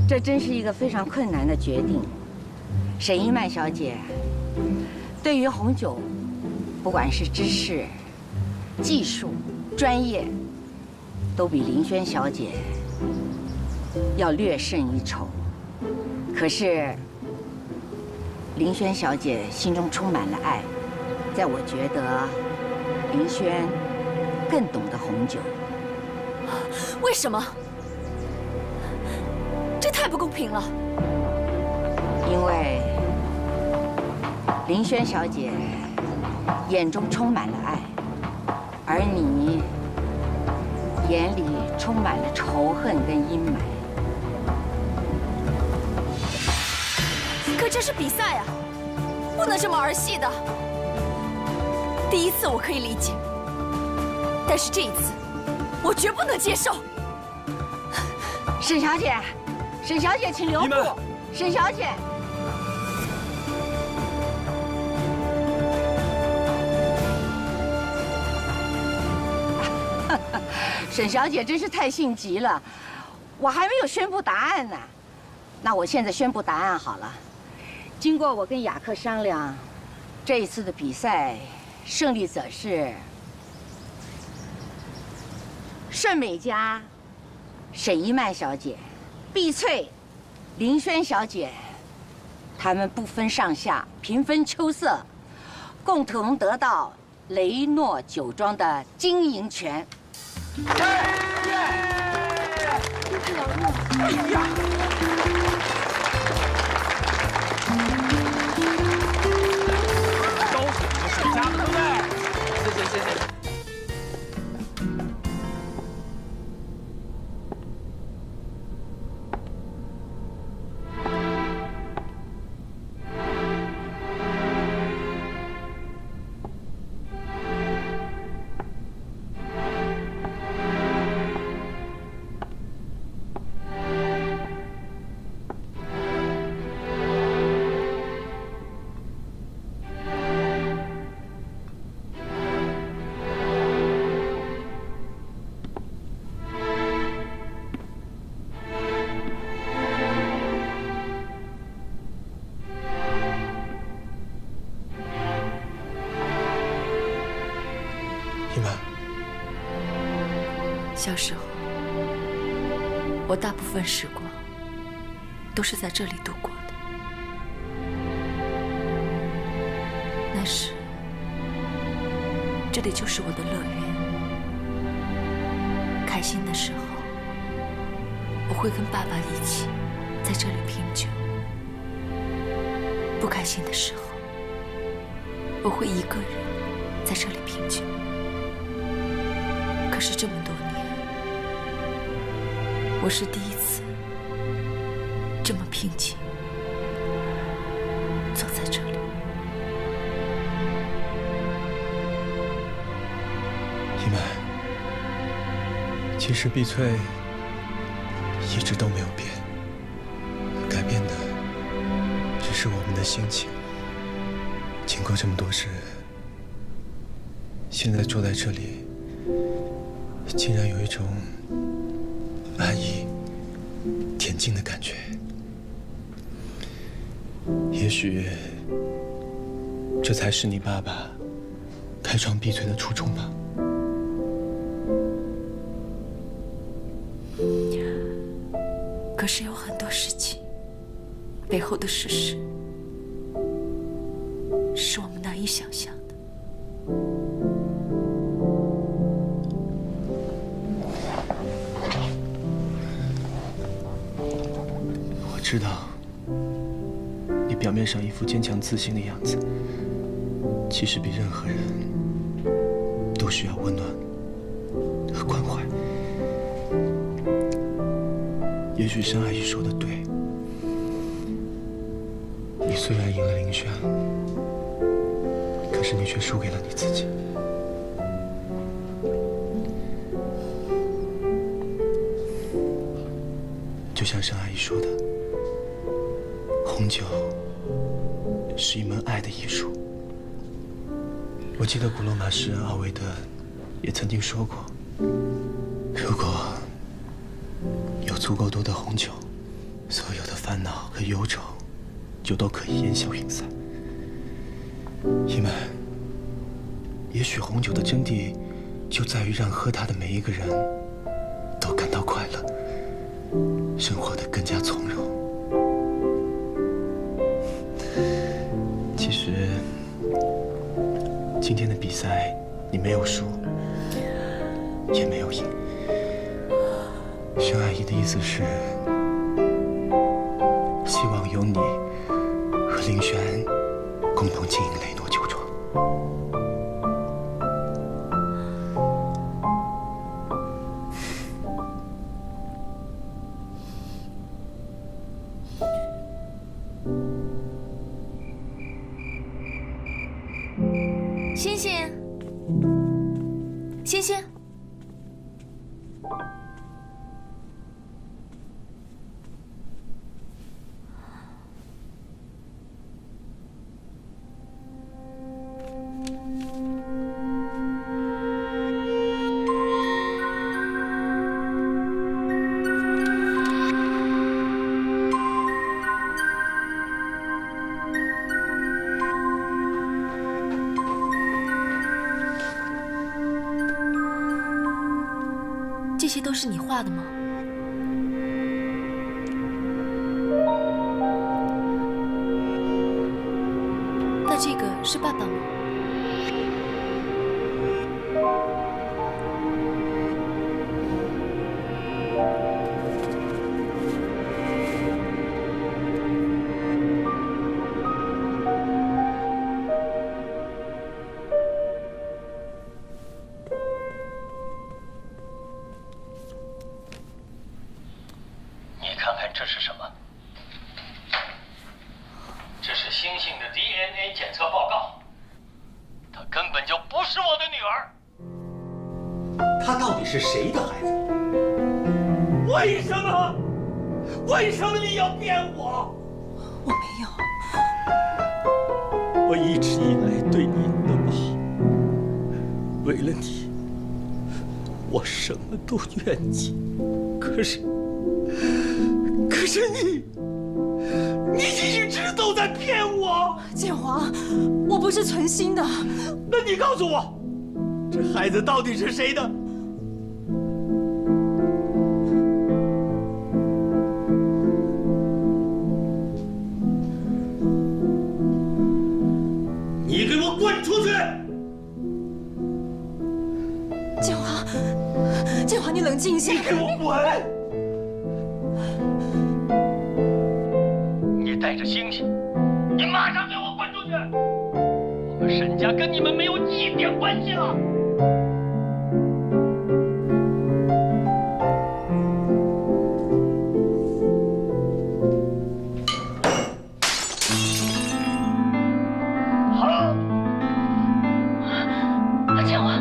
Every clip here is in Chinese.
这真是一个非常困难的决定。沈一曼小姐对于红酒，不管是知识、技术、专业，都比林轩小姐要略胜一筹。可是，林轩小姐心中充满了爱，在我觉得，林轩更懂得红酒。为什么？这太不公平了。因为林轩小姐眼中充满了爱，而你眼里充满了仇恨跟阴霾。可这是比赛啊，不能这么儿戏的。第一次我可以理解，但是这一次，我绝不能接受。沈小姐，沈小姐，请留步。沈小姐。沈小姐真是太性急了，我还没有宣布答案呢。那我现在宣布答案好了。经过我跟雅克商量，这一次的比赛胜利者是盛美嘉、沈一曼小姐、碧翠、林轩小姐，她们不分上下，平分秋色，共同得到雷诺酒庄的经营权。哎呀！都是你们沈家的，对不对？谢谢。小时候，我大部分时光都是在这里度过的。那时，这里就是我的乐园。开心的时候，我会跟爸爸一起在这里品酒；不开心的时候，我会一个人在这里品酒。可是这么多年，我是第一次这么平静坐在这里。一曼，其实碧翠一直都没有变，改变的只是我们的心情。经过这么多事，现在坐在这里，竟然有一种安逸、恬静的感觉。也许，这才是你爸爸开创碧翠的初衷吧。可是有很多事情背后的事实，是我们难以想象的。我知道，你表面上一副坚强自信的样子，其实比任何人都需要温暖和关怀。也许是阿姨说的对，你虽然赢了林轩，可是你却输给了你自己。就像是阿姨说的，红酒是一门爱的艺术。我记得古罗马诗人奥维德也曾经说过，如果有足够多的红酒，所有的烦恼和忧愁就都可以烟消云散。伊曼，也许红酒的真谛就在于让喝它的每一个人都感到快乐，生活得更加从容。其实，今天的比赛你没有输，也没有赢。宣爱姨的意思是，希望由你和林璇共同经营雷诺酒庄。星星，星星。这些都是你画的吗？那这个是爸爸吗？这是什么？这是星星的 DNA 检测报告，她根本就不是我的女儿。她到底是谁的孩子？为什么？为什么你要骗我？我没有。我一直以来对你那么好，为了你，我什么都愿意。可是你一直都在骗我。建华，我不是存心的。那你告诉我，这孩子到底是谁的？你给我滚出去！建华，你冷静一下。你给我滚！带着星星，你马上给我滚出去！我们沈家跟你们没有一点关系了。好了，建华，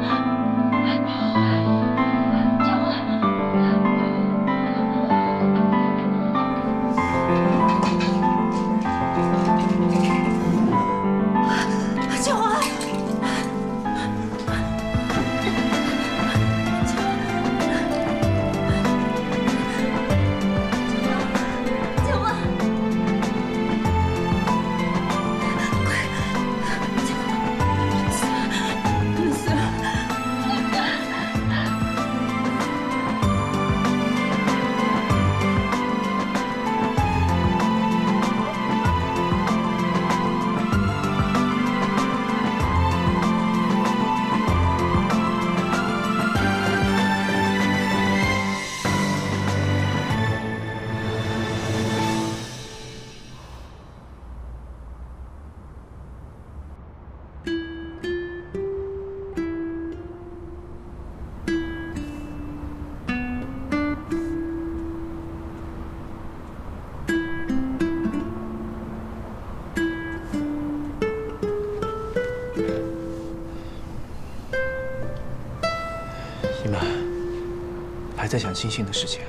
还在想星星的事情。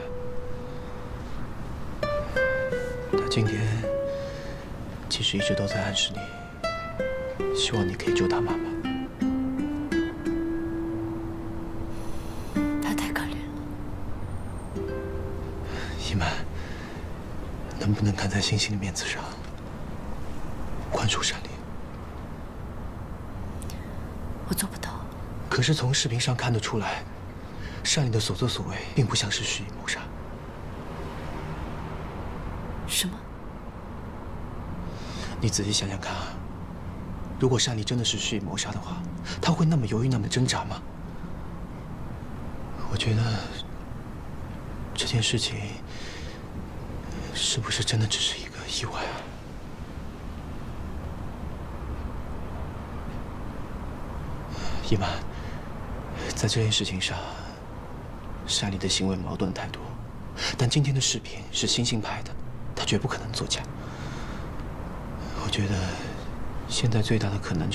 他今天其实一直都在暗示你，希望你可以救他妈妈。他太可怜了。一曼，能不能看在星星的面子上，宽恕山里？我做不到。可是从视频上看得出来，山里的所作所为并不像是蓄意谋杀。什么？你仔细想想看啊，如果山里真的是蓄意谋杀的话，他会那么犹豫、那么挣扎吗？我觉得这件事情是不是真的只是一个意外啊？一曼，在这件事情上，山里的行为矛盾太多，但今天的视频是星星拍的，他绝不可能作假。我觉得现在最大的可能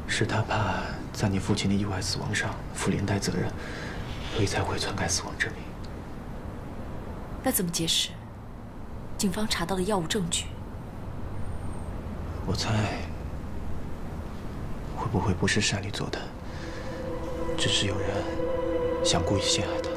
是他怕在你父亲的意外死亡上负连带责任，所以才会篡改死亡证明。那怎么解释警方查到的药物证据？我猜，会不会不是山里做的，只是有人想故意陷害他？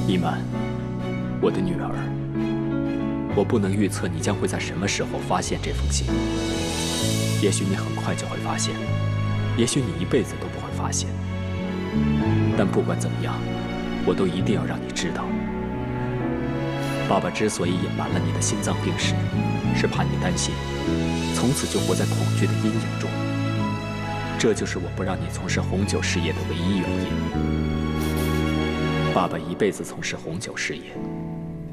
伊曼，我的女儿，我不能预测你将会在什么时候发现这封信。也许你很快就会发现，也许你一辈子都不会发现。但不管怎么样，我都一定要让你知道，爸爸之所以隐瞒了你的心脏病史，是怕你担心，从此就活在恐惧的阴影中。这就是我不让你从事红酒事业的唯一原因。爸爸一辈子从事红酒事业，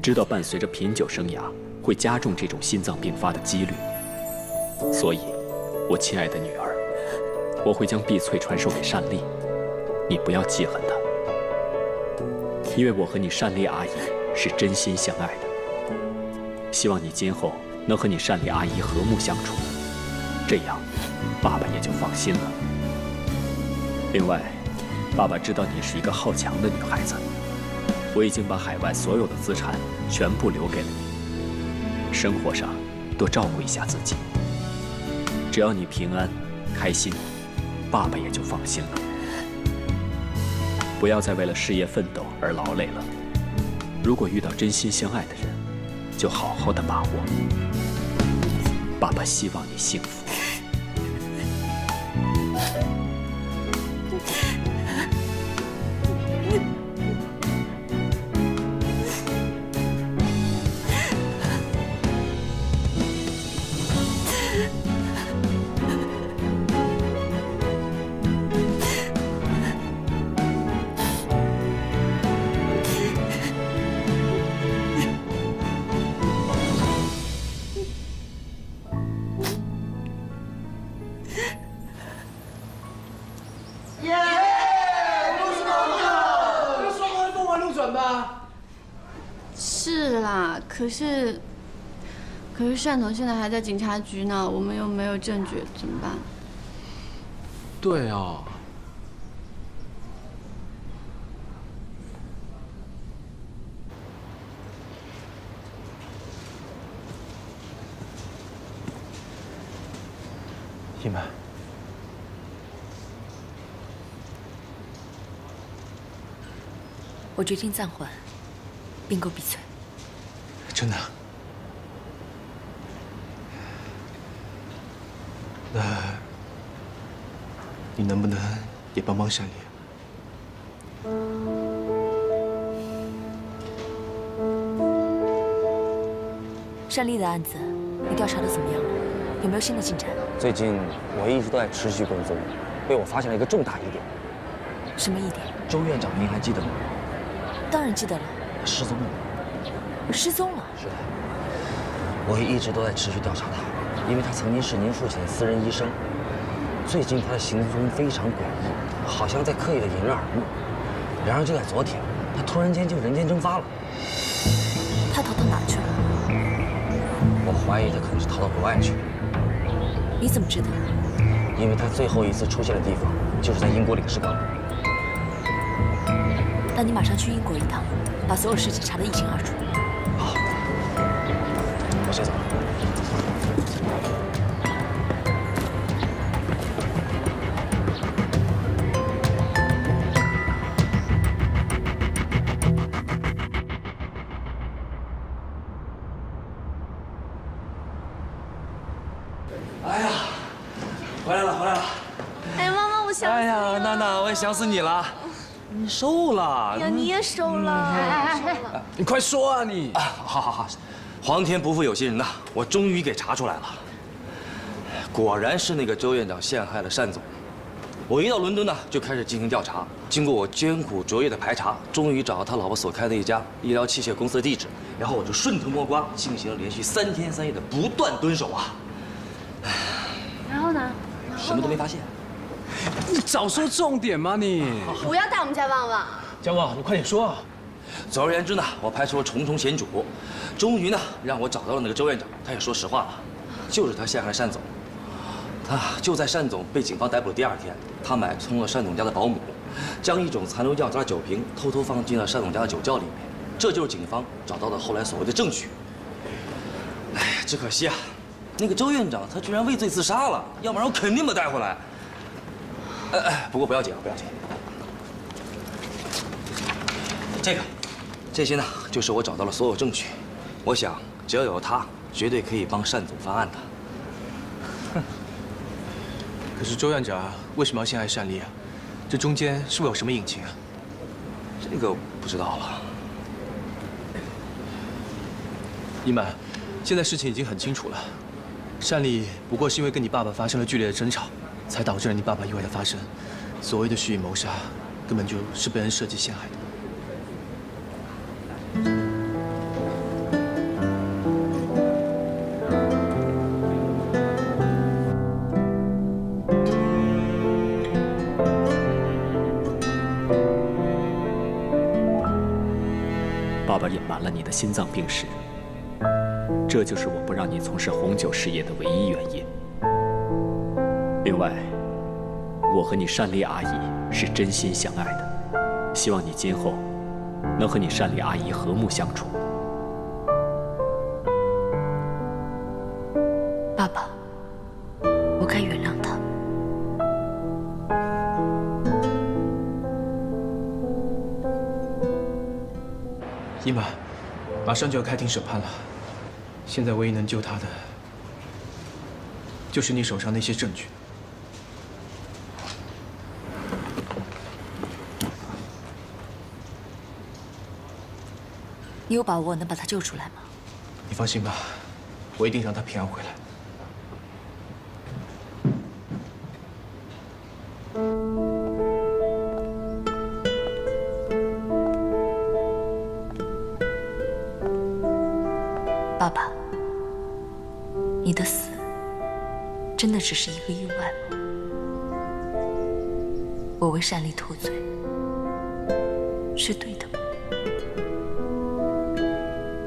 知道伴随着品酒生涯会加重这种心脏病发的几率。所以，我亲爱的女儿，我会将碧翠传授给单丽，你不要记恨她，因为我和你单丽阿姨是真心相爱的。希望你今后能和你单丽阿姨和睦相处，这样，爸爸也就放心了。另外，爸爸知道你是一个好强的女孩子，我已经把海外所有的资产全部留给了你。生活上多照顾一下自己，只要你平安、开心，爸爸也就放心了。不要再为了事业奋斗而劳累了。如果遇到真心相爱的人，就好好的把握。爸爸希望你幸福。是啦，可是单总现在还在警察局呢，我们又没有证据，怎么办？对啊。一曼，我决定暂缓并购碧翠。真的？那你能不能也帮帮善丽？善丽的案子，你调查的怎么样了？有没有新的进展？最近我一直都在持续跟踪，被我发现了一个重大疑点。什么疑点？周院长，您还记得吗？当然记得了。他失踪了。失踪了？是的。我也一直都在持续调查他，因为他曾经是您父亲的私人医生。最近他的行踪非常诡异，好像在刻意的隐人耳目。然而就在昨天，他突然间就人间蒸发了。他逃到哪儿去了？我怀疑他可能是逃到国外去了。你怎么知道？因为他最后一次出现的地方就是在英国领事馆。那你马上去英国一趟，把所有事情查得一清二楚。好，我先走了。哎呀，回来了，回来了！哎，妈妈，我想死你了。哎呀，娜娜，我也想死你了。你瘦了。呀，你也瘦了。你快说啊你！好好好，皇天不负有心人呐，我终于给查出来了。果然是那个周院长陷害了单总。我一到伦敦呢，就开始进行调查。经过我艰苦卓越的排查，终于找到他老婆所开的一家医疗器械公司的地址。然后我就顺藤摸瓜，进行了连续3天3夜的不断蹲守啊。然后呢？什么都没发现。你早说重点嘛你！不要带我们家旺旺。嘉旺，你快点说啊！总而言之呢，我排除了重重险阻，终于呢让我找到了那个周院长。他也说实话了，就是他陷害了单总。他就在单总被警方逮捕的第2天，他买通了单总家的保姆，将一种残留药渣的酒瓶偷偷放进了单总家的酒窖里面。这就是警方找到的后来所谓的证据。哎，只可惜啊，那个周院长他居然畏罪自杀了，要不然我肯定把他带回来。不过不要紧啊，不要紧。这些呢，就是我找到了所有证据。我想，只要有他，绝对可以帮单总翻案的。可是周院长为什么要陷害单丽啊？这中间是不是有什么隐情啊？这个不知道了。一曼，现在事情已经很清楚了，单丽不过是因为跟你爸爸发生了剧烈的争吵，才导致了你爸爸意外的发生。所谓的蓄意谋杀，根本就是被人设计陷害的。爸爸隐瞒了你的心脏病史，这就是我不让你从事红酒事业的唯一原因。另外，我和你单丽阿姨是真心相爱的，希望你今后能和你单丽阿姨和睦相处。爸爸，我该原谅他。一曼，马上就要开庭审判了，现在唯一能救他的，就是你手上那些证据。你有把握能把他救出来吗？你放心吧，我一定让他平安回来。爸爸，你的死真的只是一个意外吗？我为单丽脱罪是对的吗？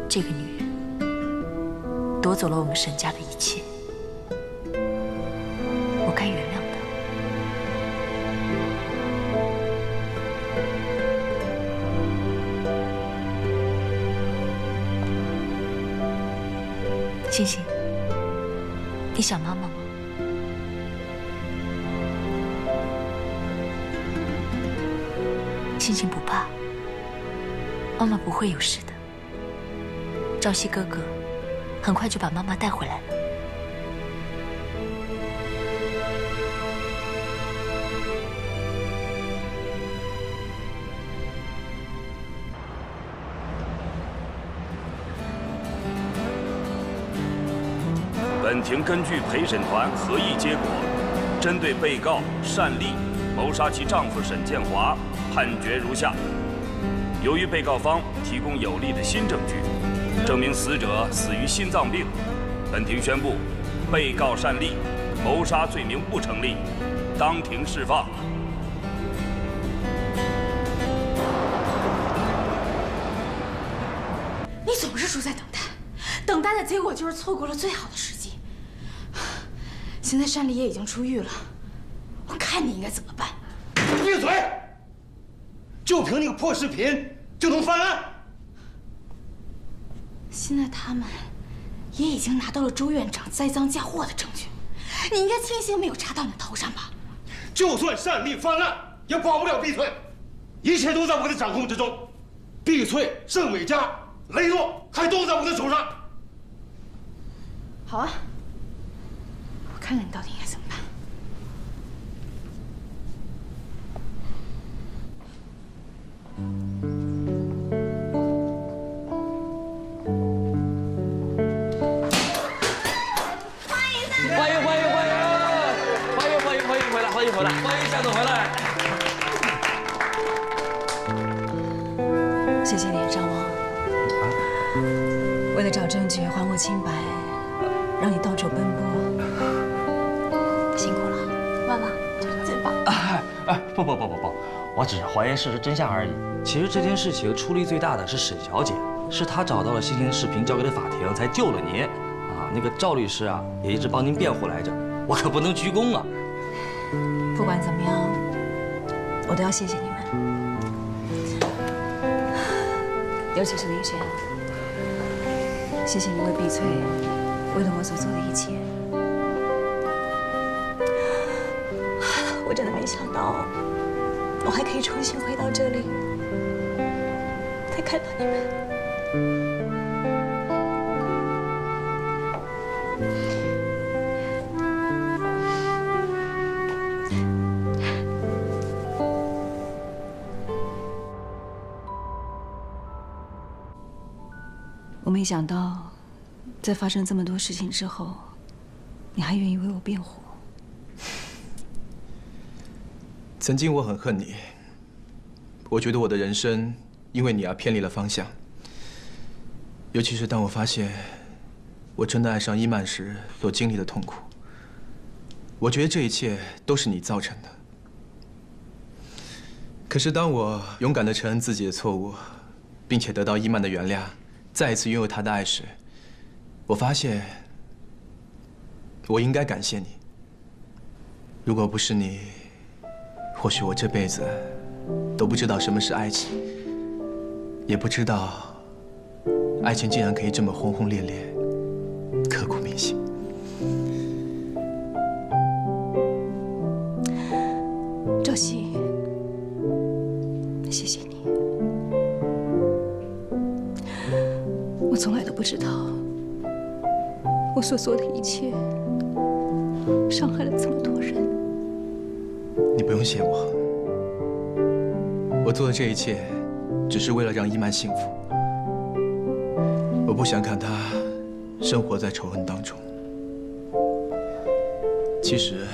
这个女人夺走了我们沈家的一切，我该原谅她。星星，你想妈妈吗？星星不怕，妈妈不会有事的。朝夕哥哥很快就把妈妈带回来了。本庭根据陪审团合议结果，针对被告单丽谋杀其丈夫沈建华，判决如下：由于被告方提供有力的新证据，证明死者死于心脏病，本庭宣布，被告单丽谋杀罪名不成立，当庭释放。你总是输在等待，等待的结果就是错过了最好的时机。现在单丽也已经出狱了，我看你应该怎么办？闭嘴！就凭那个破视频就能翻案？现在他们也已经拿到了周院长栽赃嫁祸的证据，你应该庆幸没有插到你头上吧？就算单丽翻案，也保不了碧翠，一切都在我的掌控之中。碧翠、盛伟家、雷诺还都在我的手上。好啊，我看看你到底应该怎么办。欢迎回来，欢迎夏总回来。谢谢你，张王。为了找证据还我清白，让你到处奔波，辛苦了。妈妈，最棒。不，我只是还原事实真相而已。其实这件事情出力最大的是沈小姐，是她找到了星星的视频，交给了法庭，才救了您。啊，那个赵律师啊，也一直帮您辩护来着，我可不能鞠躬啊。不管怎么样，我都要谢谢你们，尤其是林轩，谢谢你为碧翠，为了我所做的一切。我真的没想到，我还可以重新回到这里，再看到你们。我没想到，在发生这么多事情之后，你还愿意为我辩护。曾经我很恨你，我觉得我的人生因为你而偏离了方向。尤其是当我发现我真的爱上伊曼时所经历的痛苦，我觉得这一切都是你造成的。可是当我勇敢地承认自己的错误，并且得到伊曼的原谅，再一次拥有他的爱时，我发现我应该感谢你。如果不是你，或许我这辈子都不知道什么是爱情，也不知道爱情竟然可以这么轰轰烈烈、刻骨铭心。赵熙，谢谢你。我从来都不知道，我所做的一切伤害了这么多人。你不用谢我，我做的这一切只是为了让伊曼幸福。我不想看她生活在仇恨当中。其实，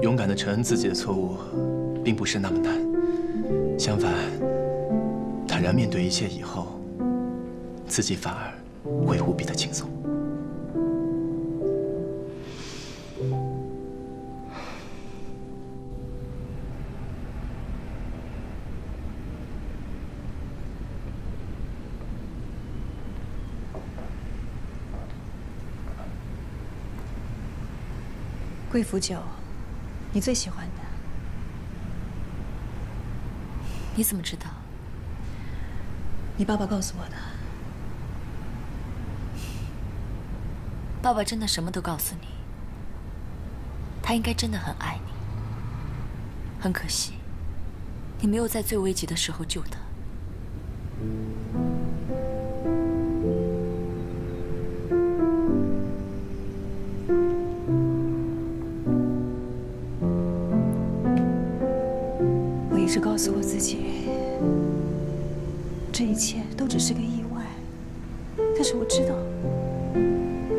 勇敢地承认自己的错误，并不是那么难。相反，坦然面对一切以后，自己反而会无比的轻松。贵腐酒，你最喜欢的。你怎么知道？你爸爸告诉我的。爸爸真的什么都告诉你，他应该真的很爱你。很可惜，你没有在最危急的时候救他。我一直告诉我自己，这一切都只是个意外。但是我知道，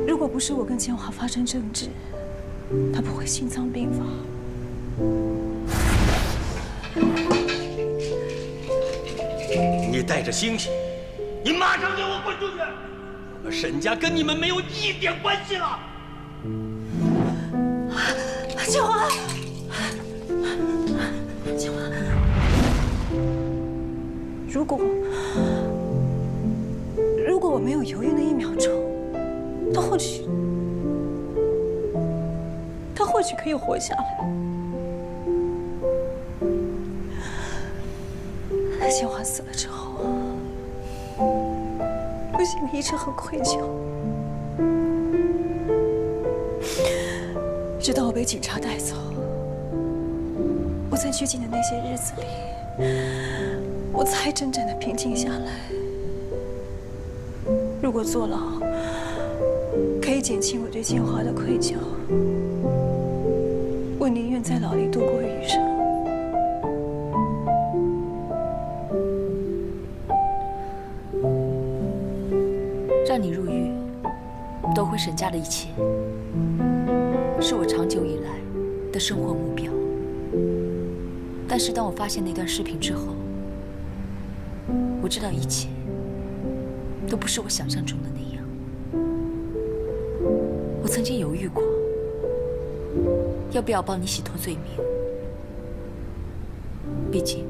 如果不是我跟建华发生争执，他不会心脏病发。你带着星星，你马上给我滚出去！我们沈家跟你们没有一点关系了。建华，建华，如果我没有犹豫那1秒钟，他或许可以活下来。建华死了之后，我心里一直很愧疚。直到我被警察带走，我在拘禁的那些日子里，我才真正的平静下来。如果坐牢可以减轻我对建华的愧疚，我宁愿在牢里度过余生。让你入狱，夺回沈家的一切，是我长久以来的生活目标。但是当我发现那段视频之后，我知道一切都不是我想象中的那样。我曾经犹豫过，要不要帮你洗脱罪名。毕竟，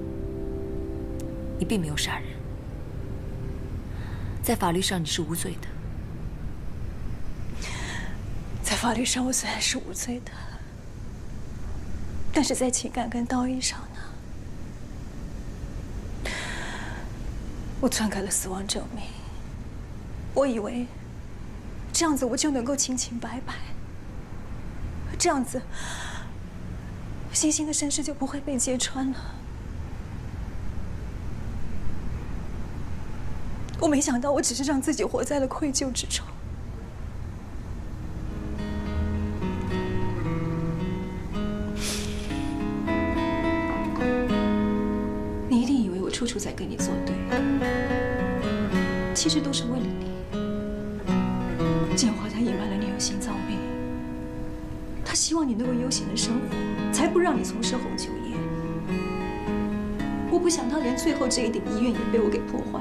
你并没有杀人，在法律上你是无罪的。在法律上，我虽然是无罪的，但是在情感跟道义上呢，我篡改了死亡证明。我以为这样子我就能够清清白白，这样子星星的身世就不会被揭穿了。我没想到，我只是让自己活在了愧疚之中。你一定以为我处处在跟你作对，其实都是为了你。建华他隐瞒了你有心脏病，他希望你能够悠闲的生活，才不让你从事红酒业。我不想到连最后这一点遗愿也被我给破坏。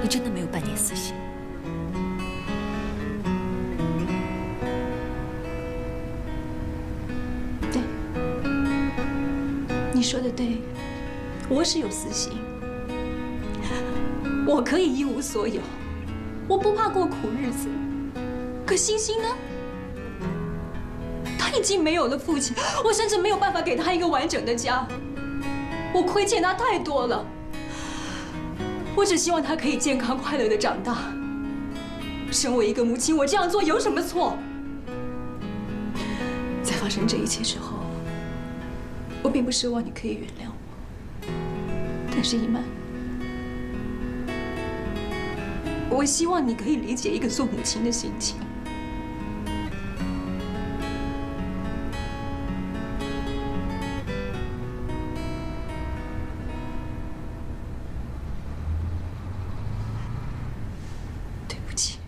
你真的没有半点私心。对，你说的对，我是有私心，我可以一无所有，我不怕过苦日子。可星星呢？他已经没有了父亲，我甚至没有办法给他一个完整的家，我亏欠他太多了。我只希望他可以健康快乐的长大。身为一个母亲，我这样做有什么错？在发生这一切之后，我并不奢望你可以原谅我，但是一曼，我希望你可以理解一个做母亲的心情。对不起。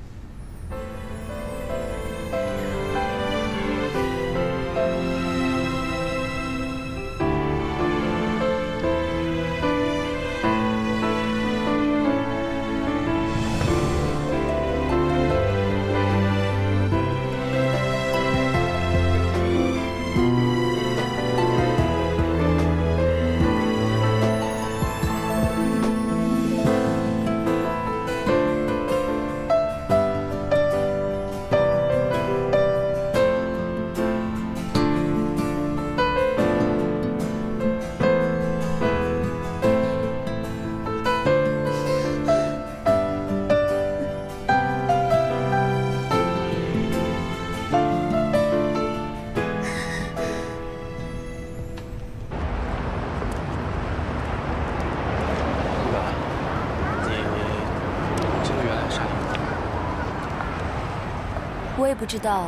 我也不知道，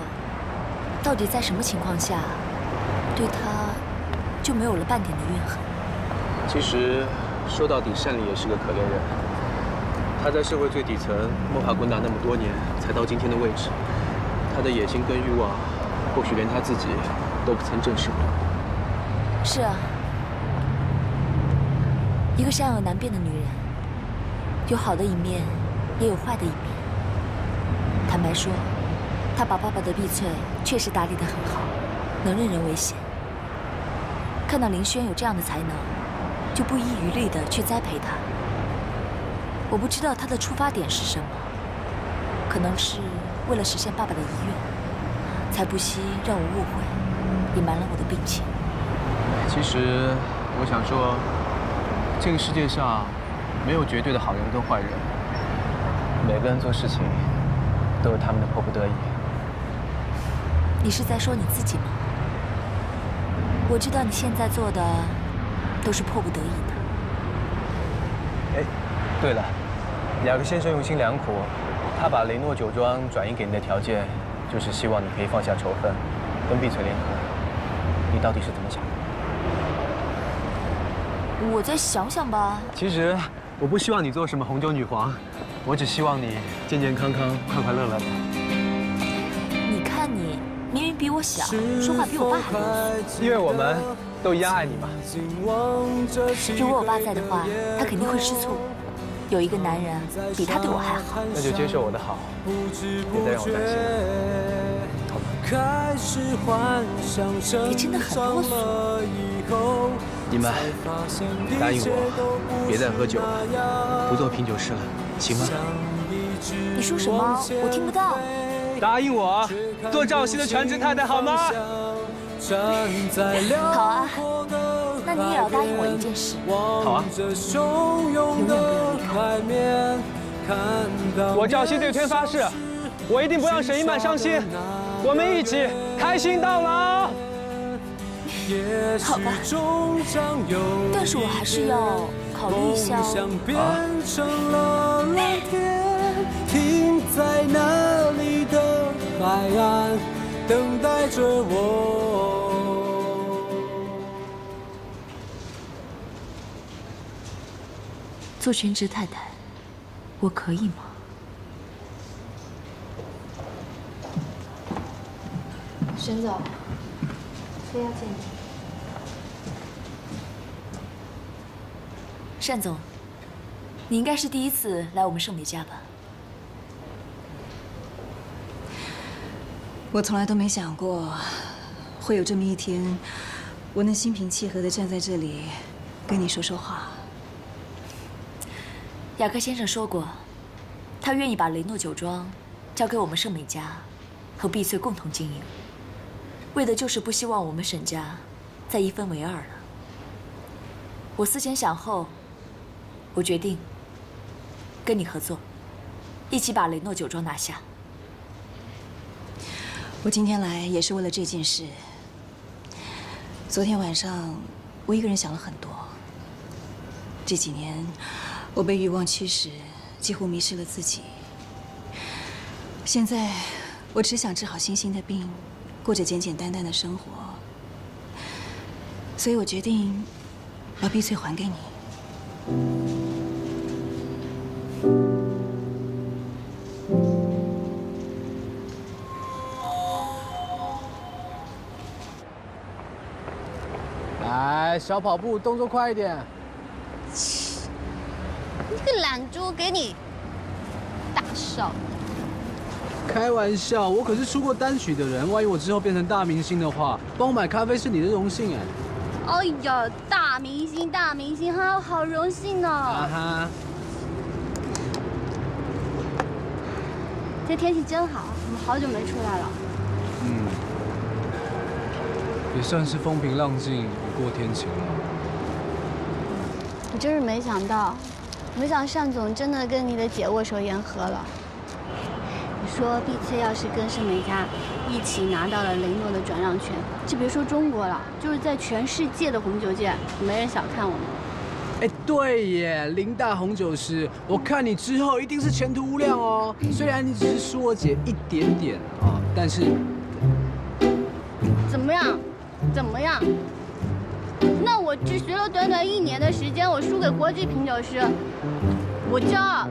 到底在什么情况下，对他就没有了半点的怨恨。其实说到底，单立也是个可怜人。他在社会最底层摸爬滚打那么多年，才到今天的位置。他的野心跟欲望，或许连他自己都不曾正视过。是啊，一个善恶难辨的女人，有好的一面，也有坏的一面。坦白说，她把爸爸的碧翠确实打理得很好，能任人唯贤。看到林轩有这样的才能，就不遗余力地去栽培他。我不知道他的出发点是什么，可能是为了实现爸爸的遗愿，才不惜让我误会，隐瞒了我的病情。其实，我想说，这个世界上没有绝对的好人跟坏人，每个人做事情都有他们的迫不得已。你是在说你自己吗？我知道你现在做的都是迫不得已的。哎，对了，雅克先生用心良苦，他把雷诺酒庄转移给你的条件，就是希望你可以放下仇恨，跟碧翠联合。你到底是怎么想的？我再想想吧。其实我不希望你做什么红酒女皇，我只希望你健健康康、快快乐乐的。你看你明明比我小，说话比我爸还啰嗦。因为我们都一样爱你嘛。如果我爸在的话，他肯定会吃醋。有一个男人比他对我还好。那就接受我的好，别再让我担心了。你真的很啰嗦。你们答应我，别再喝酒了，不做品酒师了，行吗？你说什么？我听不到。答应我，做赵熙的全职太太，好吗？好啊，那你也要答应我一件事。好啊。永远不要离开。我赵熙对天发誓，我一定不让沈一曼伤心，我们一起开心到老。好吧，但是我还是要考虑一下停在那里的海岸，等待着我。做全职太太，我可以吗？沈总，非要见你。单总，你应该是第一次来我们盛美家吧？我从来都没想过，会有这么一天，我能心平气和地站在这里，跟你说说话。雅克先生说过，他愿意把雷诺酒庄交给我们盛美家，和碧翠共同经营，为的就是不希望我们沈家再一分为二了。我思前想后，我决定跟你合作，一起把雷诺酒庄拿下。我今天来也是为了这件事。昨天晚上，我一个人想了很多。这几年，我被欲望驱使，几乎迷失了自己。现在，我只想治好欣欣的病，过着简简单单的生活。所以我决定把碧翠还给你。来，小跑步，动作快一点。你这个懒猪，给你大少。开玩笑，我可是出过单曲的人，万一我之后变成大明星的话，帮我买咖啡是你的荣幸哎。哎呀，大明星，大明星，哈，好荣幸哦。啊哈。这天气真好，我们好久没出来了。也算是风平浪静，雨过天晴了。我真是没想到，单总真的跟你的姐握手言和了。你说碧翠要是跟盛美家一起拿到了雷诺的转让权，就别说中国了，就是在全世界的红酒界，没人小看我们。哎，对耶，林大红酒师，我看你之后一定是前途无量哦。虽然你只是输我姐一点点啊，但是怎么样？怎么样？那我只学了短短1年的时间，我输给国际品酒师，我骄傲。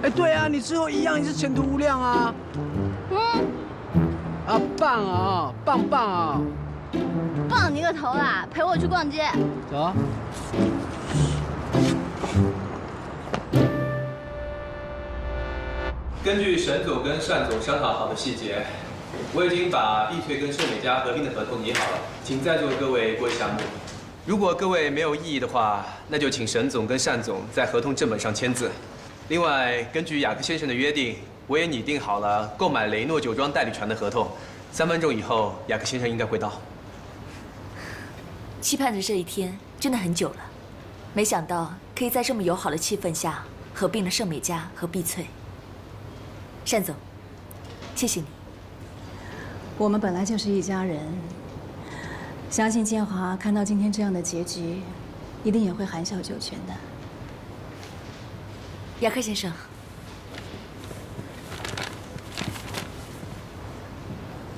哎，对啊，你之后一样也是前途无量啊。啊，棒啊，棒棒啊！棒你个头啦！陪我去逛街。走啊。根据沈总跟单总商讨好的细节，我已经把碧翠跟盛美家合并的合同拟好了，请在座各位过一下目。如果各位没有异议的话，那就请沈总跟单总在合同正本上签字。另外，根据雅克先生的约定，我也拟定好了购买雷诺酒庄代理权的合同。3分钟以后，雅克先生应该会到。期盼着这一天真的很久了，没想到可以在这么友好的气氛下合并了盛美家和碧翠。单总，谢谢你。我们本来就是一家人，相信建华看到今天这样的结局，一定也会含笑九泉的。雅克先生。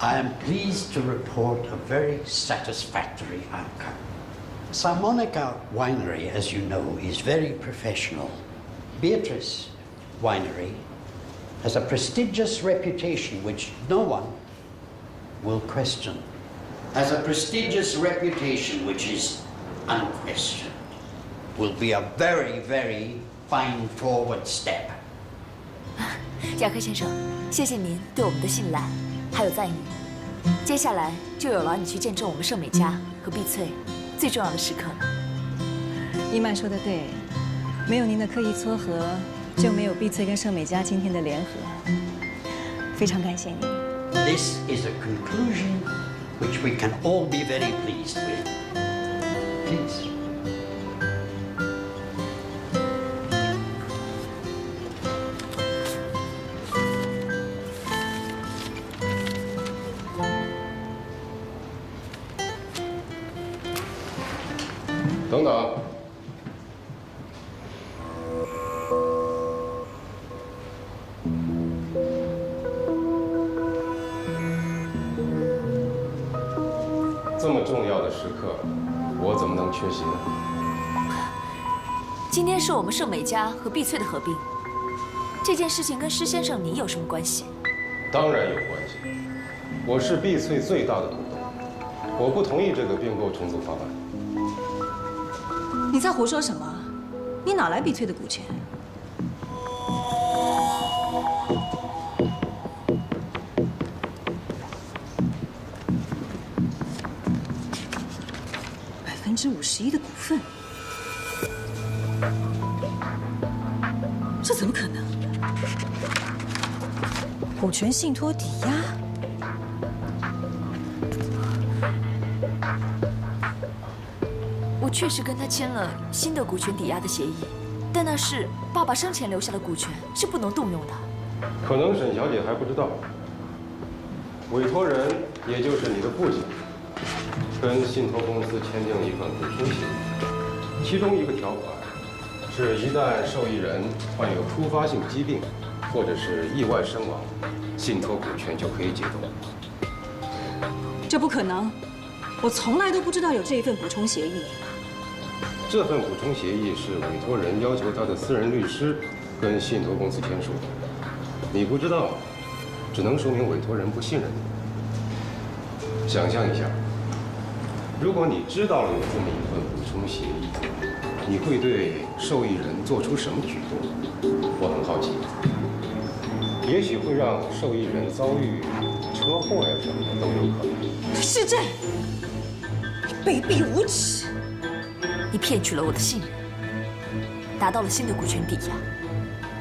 I am pleased to report a very satisfactory outcome. Salmonica Winery, as you know, is very professional. Beatrice Winery has a prestigious reputation which no one will question. Has a prestigious reputation which is unquestioned. Will be a very, very fine forward step. 雅克先生，谢谢您对我们的信赖，还有赞誉。接下来就有劳你去见证我们盛美家和碧翠最重要的时刻了。伊曼说的对，没有您的刻意撮合，就没有碧翠跟盛美家今天的联合。非常感谢您。This is a conclusion which we can all be very pleased with. Please. 等等，这么重要的时刻，我怎么能缺席呢？今天是我们盛美家和碧翠的合并，这件事情跟施先生你有什么关系？当然有关系，我是碧翠最大的股东，我不同意这个并购重组方案。你在胡说什么？你哪来碧翠的股权？51%的股份，这怎么可能？股权信托抵押？我确实跟他签了新的股权抵押的协议，但那是爸爸生前留下的股权，是不能动用的。可能沈小姐还不知道，委托人也就是你的父亲，跟信托公司签订了一份补充协议，其中一个条款是一旦受益人患有突发性疾病或者是意外身亡，信托股权就可以解冻。这不可能，我从来都不知道有这一份补充协议。这份补充协议是委托人要求他的私人律师跟信托公司签署的。你不知道，只能说明委托人不信任你。想象一下，如果你知道了有这么一份补充协议，你会对受益人做出什么举动？我很好奇。也许会让受益人遭遇车祸呀什么的都有可能。是这，你卑鄙无耻！你骗取了我的信任，拿到了新的股权抵押，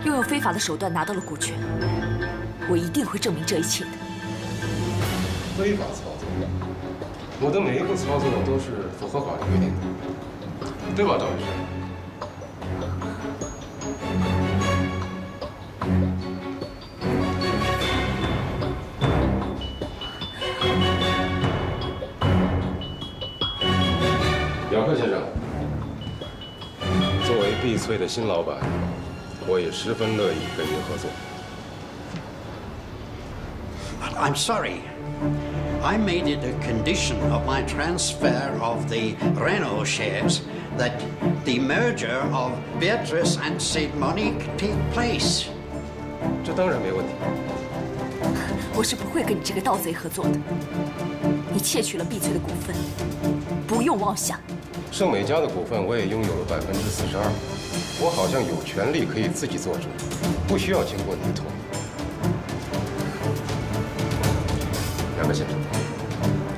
又用非法的手段拿到了股权，我一定会证明这一切的。非法操作，我的每一步操作都是符合法律规定的，对吧，张律师？雅克先生，碧翠的新老板，我也十分乐意跟您合作。I'm sorry. I made it a condition of my transfer of the Renault shares that the merger of Beatrice and St. Monique take place. 这当然没问题。我是不会跟你这个盗贼合作的。你窃取了碧翠的股份，不用妄想。盛美家的股份我也拥有了42%，我好像有权利可以自己做主，不需要经过你的同意。两位先生，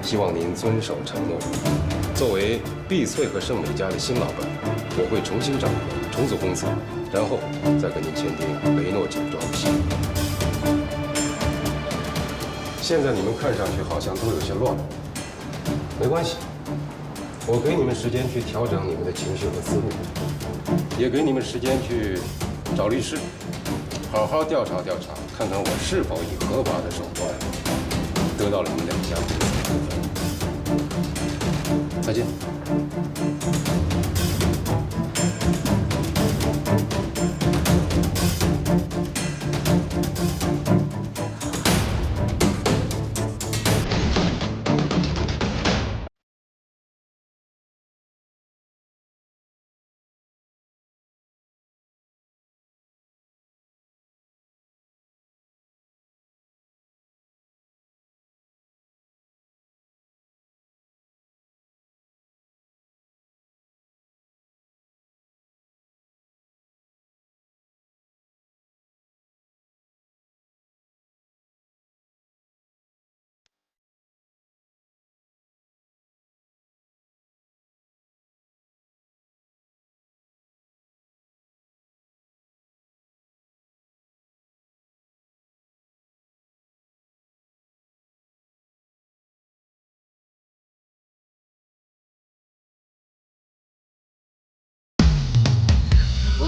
希望您遵守承诺。作为碧翠和盛美家的新老板，我会重新掌握、重组公司，然后再跟您签订雷诺奖状的协议。现在你们看上去好像都有些乱，没关系，我给你们时间去调整你们的情绪和思路，也给你们时间去找律师，好好调查调查，看看我是否以合法的手段得到了你们两家公司的股份。再见。我